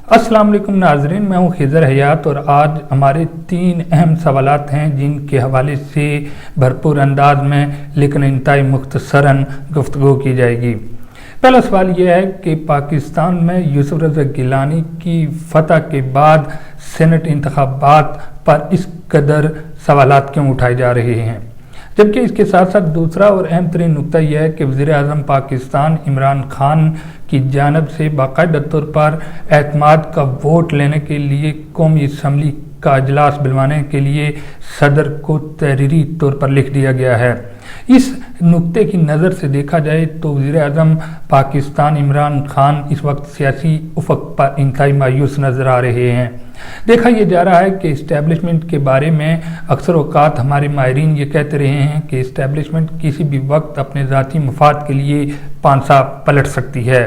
अस्सलाम वालेकुम नाजरीन, मैं हूँ खिज़र हयात और आज हमारे 3 अहम सवालात हैं जिनके हवाले से भरपूर अंदाज में लेकिन इंतहाई मुख्तसरन गुफ्तगू की जाएगी। पहला सवाल यह है कि पाकिस्तान में यूसुफ रज़ा गिलानी की फतह के बाद सेनेट इंतखाबात पर इस कदर सवालात क्यों उठाए जा रहे हैं, जबकि इसके साथ साथ दूसरा और अहम तरीन नुकता यह है कि वज़ीर-ए-आज़म पाकिस्तान इमरान खान की जानब से बाकायदा तौर पर एतमाद का वोट लेने के लिए कौमी असम्बली का अजलास बुलवाने के लिए सदर को तहरीरी तौर पर लिख दिया गया है। इस नुक्ते की नज़र से देखा जाए तो वज़ीर-ए-आज़म पाकिस्तान इमरान खान इस वक्त सियासी उफक पर इंतहाई मायूस नज़र आ रहे हैं। देखा यह जा रहा है कि इस्टेब्लिशमेंट के बारे में अक्सर औकात हमारे माहिरीन ये कहते रहे हैं कि इस्टेब्लिशमेंट किसी भी वक्त अपने ज़ाती मफाद के लिए पांसा पलट सकती है।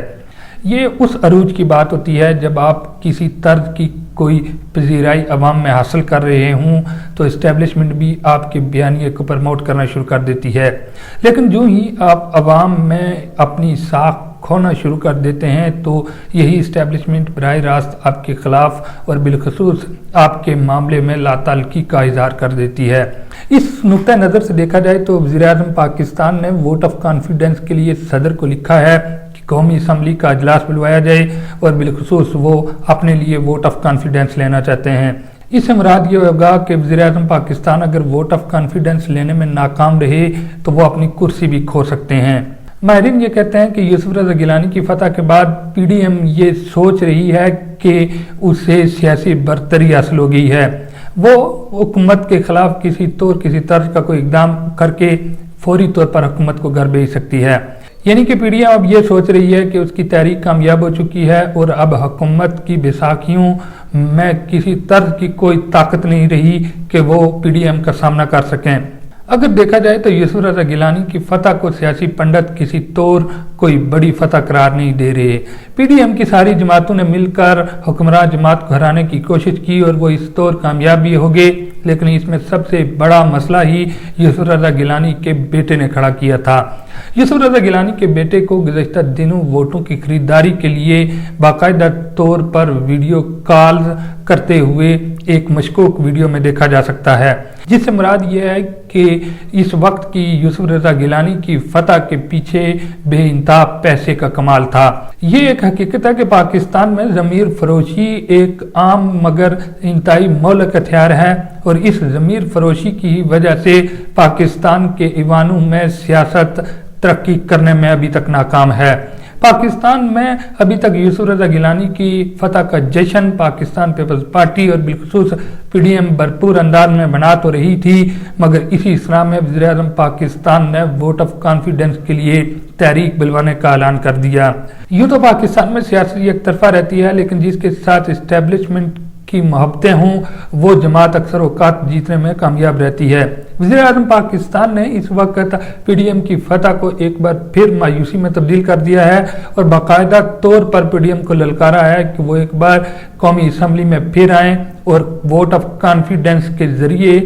ये उस अरूज की बात होती है जब आप किसी तर्ज की कोई पजीराई अवाम में हासिल कर रहे हों तो इस्टेब्लिशमेंट भी आपके बयानिए को प्रमोट करना शुरू कर देती है, लेकिन जो ही आप अवाम में अपनी साख खोना शुरू कर देते हैं तो यही इस्टेब्लिशमेंट बराह रास्त आपके खिलाफ और बिलखसूस आपके मामले में लाताल्की का इजहार कर देती है। इस नुक्ता नज़र से देखा जाए तो वज़ीर-ए-आज़म पाकिस्तान ने वोट ऑफ कॉन्फिडेंस के लिए सदर को लिखा है कि कौमी असम्बली का अजलास बुलवाया जाए और बिलखसूस वो अपने लिए वोट ऑफ कॉन्फिडेंस लेना चाहते हैं। इससे मुराद ये होगा कि वज़ीर-ए-आज़म पाकिस्तान अगर वोट ऑफ कॉन्फिडेंस लेने में नाकाम रहे तो वो अपनी कुर्सी भी खो सकते हैं। माहिरीन ये कहते हैं कि यूसुफ रज़ा गिलानी की फतह के बाद पीडीएम ये सोच रही है कि उसे सियासी बरतरी हासिल हो गई है, वो हुकूमत के खिलाफ किसी तर्ज का कोई इकदाम करके फौरी तौर पर हुकूमत को घर भेज सकती है। यानी कि पीडीएम अब ये सोच रही है कि उसकी तहरीक कामयाब हो चुकी है और अब हुकूमत की बैसाखियों में किसी तर्ज की कोई ताकत नहीं रही कि वो पीडीएम का सामना कर सकें। अगर देखा जाए तो यूसुफ रज़ा गिलानी की फतह को सियासी पंडित किसी तौर कोई बड़ी फतह करार नहीं दे रहे। पीडीएम की सारी जमातों ने मिलकर हुक्मरान जमात को हराने की कोशिश की और वो इस तौर कामयाब भी हो गए, लेकिन इसमें सबसे बड़ा मसला ही यूसुफ रज़ा गिलानी के बेटे ने खड़ा किया था। यूसुफ रज़ा गिलानी के बेटे को गुज़श्ता दिनों वोटों की खरीदारी के लिए बाकायदा तौर पर वीडियो कॉल करते हुए एक मशकूक वीडियो में देखा जा सकता है, जिससे मुराद यह है कि इस वक्त की यूसुफ रज़ा गिलानी की फतह के पीछे बेइंतहा पैसे का कमाल था। ये एक हकीकत है कि पाकिस्तान में ज़मीर फरोशी एक आम मगर इंतहाई मौलिक हथियार है और इस ज़मीर फरोशी की वजह से पाकिस्तान के ईवानों में सियासत तरक्की करने में अभी तक नाकाम है। पाकिस्तान में अभी तक यूसुफ रज़ा गिलानी की फतह का जश्न पाकिस्तान पीपल्स पार्टी और बिलखसूस पीडीएम भरपूर अंदाज में बना तो रही थी, मगर इसी इस्लाम में वज़ीर-ए-आज़म पाकिस्तान ने वोट ऑफ कॉन्फिडेंस के लिए तहरीक बुलवाने का ऐलान कर दिया। यूँ तो पाकिस्तान में सियासत एक तरफा रहती है, लेकिन जिसके साथ इस्टेब्लिशमेंट की मोहब्बतें हों वो जमात अक्सर औकात जीतने में कामयाब रहती है। वज़ीर-ए-आज़म पाकिस्तान ने इस वक्त पीडीएम की फतह को एक बार फिर मायूसी में तब्दील कर दिया है और बाकायदा तौर पर पीडीएम को ललकारा है कि वो एक बार कौमी असम्बली में फिर आएँ और वोट ऑफ कॉन्फिडेंस के जरिए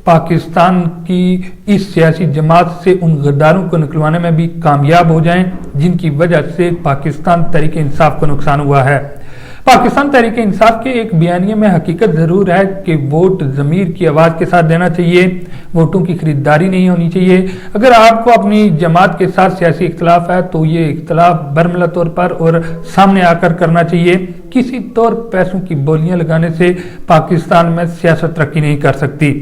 पाकिस्तान की इस सियासी जमात से उन गद्दारों को निकलवाने में भी कामयाब हो जाएं जिनकी वजह से पाकिस्तान तहरीक इंसाफ को नुकसान हुआ है। पाकिस्तान तहरीक इंसाफ के एक बयानिए में हकीकत ज़रूर है कि वोट ज़मीर की आवाज़ के साथ देना चाहिए, वोटों की खरीदारी नहीं होनी चाहिए। अगर आपको अपनी जमात के साथ सियासी इख्तलाफ है तो ये इख्तलाफ बरमला तौर पर और सामने आकर करना चाहिए। किसी तौर पैसों की बोलियां लगाने से पाकिस्तान में सियासत तरक्की नहीं कर सकती,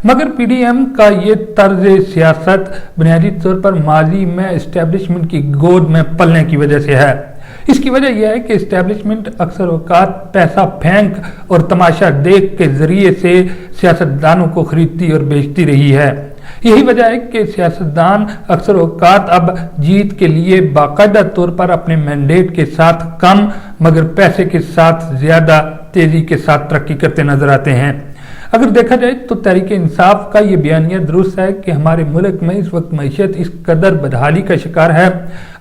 मगर पीडीएम का ये तर्ज सियासत बुनियादी तौर पर माजी में इस्टेब्लिशमेंट की गोद में पलने की वजह से है। इसकी वजह यह है कि इस्टेब्लिशमेंट अक्सर औकात पैसा फेंक और तमाशा देख के जरिए से सियासतदानों को खरीदती और बेचती रही है। यही वजह है कि सियासतदान अक्सर औकात अब जीत के लिए बाकायदा तौर पर अपने मैंडेट के साथ कम मगर पैसे के साथ ज्यादा तेजी के साथ तरक्की करते नजर आते हैं। अगर देखा जाए तो तहरीक इंसाफ का ये बयानिया दुरुस्त है कि हमारे मुल्क में इस वक्त मईशत इस कदर बदहाली का शिकार है,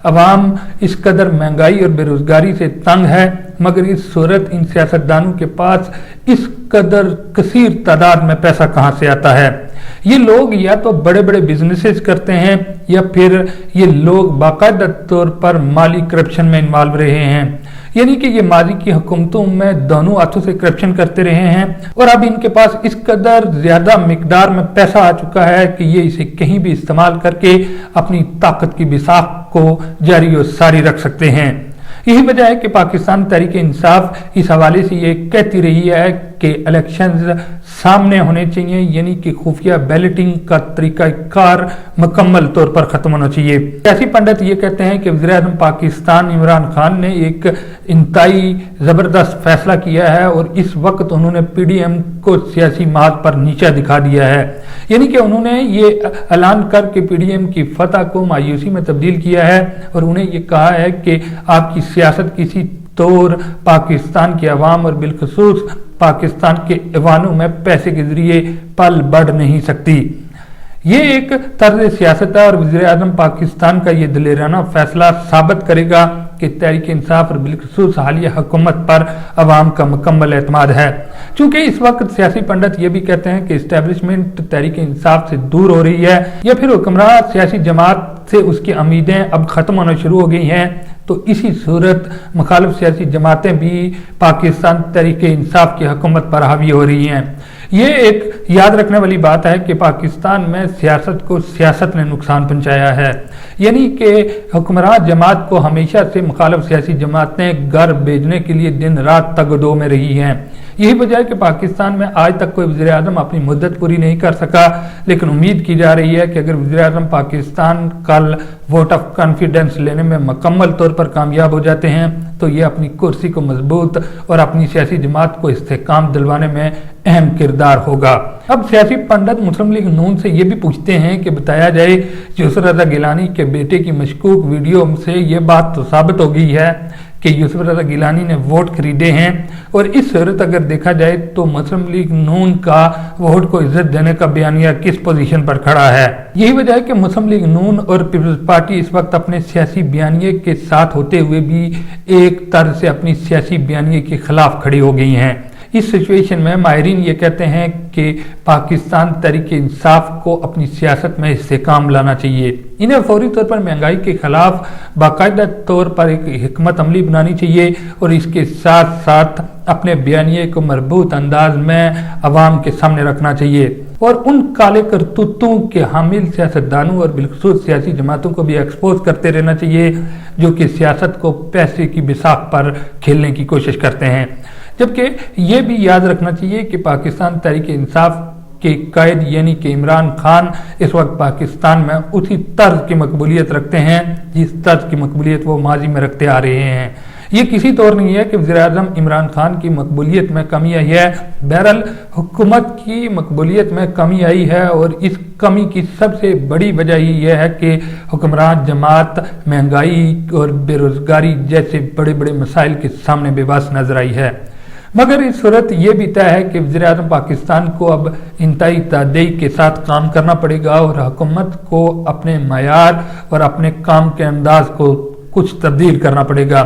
अवाम इस कदर महंगाई और बेरोजगारी से तंग है, मगर इस सूरत इन सियासतदानों के पास इस कदर कसीर तादाद में पैसा कहाँ से आता है। ये लोग या तो बड़े बड़े बिजनेसेस करते हैं या फिर ये लोग बाकायदा तौर पर माली करप्शन में इन्वॉल्व रहे हैं। यानी कि ये माजी की हुकूमतों में दोनों हाथों से करप्शन करते रहे हैं और अब इनके पास इस कदर ज्यादा मिकदार में पैसा आ चुका है कि ये इसे कहीं भी इस्तेमाल करके अपनी ताकत की बिसाख को जारी और सारी रख सकते हैं। यही वजह है कि पाकिस्तान तहरीक इंसाफ इस हवाले से ये कहती रही है कि इलेक्शंस सामने होने चाहिए, यानी कि खुफिया बैलेटिंग का तरीकाकार मुकम्मल तौर पर खत्म होना चाहिए। सियासी पंडित ये कहते हैं कि वज़ीर-ए-आज़म पाकिस्तान इमरान खान ने एक इंतहाई जबरदस्त फैसला किया है और इस वक्त उन्होंने पीडीएम को सियासी मार्ग पर नीचा दिखा दिया है, यानी कि उन्होंने ये ऐलान करके पीडीएम की फतह को मायूसी में तब्दील किया है और उन्हें ये कहा है कि आपकी सियासत किसी तौर पाकिस्तान के अवाम और बिलखसूस पाकिस्तान के ऐवानों में पैसे के जरिए पल बढ़ नहीं सकती। ये एक तर्ज सियासत है और वज़ीर-ए-आज़म पाकिस्तान का ये दिलेराना फैसला साबित करेगा कि तहरीक इंसाफ और बिलखसूस हालिया हुकूमत पर अवाम का मुकम्मल एतमाद है। चूंकि इस वक्त सियासी पंडित ये भी कहते हैं कि इस्टेब्लिशमेंट तहरीक इंसाफ से दूर हो रही है या फिर हुक्मरान सियासी जमात से उसकी उम्मीदें अब खत्म होना शुरू हो गई हैं, तो इसी सूरत मुखालिफ सियासी जमातें भी पाकिस्तान तहरीक इंसाफ की हुकूमत पर हावी हो रही हैं। ये एक याद रखने वाली बात है कि पाकिस्तान में सियासत को सियासत ने नुकसान पहुंचाया है, यानी कि हुक्मरान जमात को हमेशा से मुखालिफ सियासी जमातें घर भेजने के लिए दिन रात तगदो में रही हैं। यही वजह है कि पाकिस्तान में आज तक कोई वज़ीर-ए-आज़म अपनी मुद्दत पूरी नहीं कर सका, लेकिन उम्मीद की जा रही है कि अगर वज़ीर-ए-आज़म पाकिस्तान कल वोट ऑफ कॉन्फिडेंस लेने में मुकम्मल तौर पर कामयाब हो जाते हैं तो ये अपनी कुर्सी को मजबूत और अपनी सियासी जमात को इस्तेहकाम दिलवाने में अहम किरदार होगा। अब सियासी पंडित मुस्लिम लीग नून से ये भी पूछते हैं कि बताया जाए यूसुफ रज़ा गिलानी के बेटे की मशकूक वीडियो से ये बात तो साबित हो गई है कि यूसुफ रज़ा गिलानी ने वोट खरीदे हैं और इस सूरत अगर देखा जाए तो मुस्लिम लीग नून का वोट को इज्जत देने का बयानिया किस पोजीशन पर खड़ा है। यही वजह है कि मुस्लिम लीग नून और पीपल्स पार्टी इस वक्त अपने सियासी बयानिए के साथ होते हुए भी एक तरह से अपनी सियासी बयानिए के खिलाफ खड़ी हो गई हैं। इस सिचुएशन में माहिरीन ये कहते हैं कि पाकिस्तान तहरीक इंसाफ को अपनी सियासत में इस्तेहकाम लाना चाहिए। इन्हें फौरी तौर पर महंगाई के खिलाफ बाकायदा तौर पर एक हिकमत अमली बनानी चाहिए और इसके साथ साथ अपने बयानिए को मजबूत अंदाज में अवाम के सामने रखना चाहिए और उन काले करतूतों के हामिल सियासतदानों और बिलखसूस सियासी जमातों को भी एक्सपोज करते रहना चाहिए जो कि सियासत को पैसे की बिसाख पर खेलने की कोशिश करते हैं। जबकि ये भी याद रखना चाहिए कि पाकिस्तान तहरीक इंसाफ के कायद यानी कि इमरान खान इस वक्त पाकिस्तान में उसी तर्ज की मकबूलियत रखते हैं जिस तर्ज की मकबूलियत वो माजी में रखते आ रहे हैं। ये किसी तौर नहीं है कि वज़ीर-ए-आज़म इमरान खान की मकबूलियत में कमी आई है, बहरहाल हुकूमत की मकबूलियत में कमी आई है और इस कमी की सबसे बड़ी वजह यह है कि हुक्मरान जमात महंगाई और बेरोजगारी जैसे बड़े बड़े मसाइल के सामने बेबस नजर आई है। मगर इस सूरत ये भी तय है कि वज़ीर-ए-आज़म पाकिस्तान को अब इंतहाई तहदई के साथ काम करना पड़ेगा और हुकूमत को अपने मयार और अपने काम के अंदाज को कुछ तब्दील करना पड़ेगा।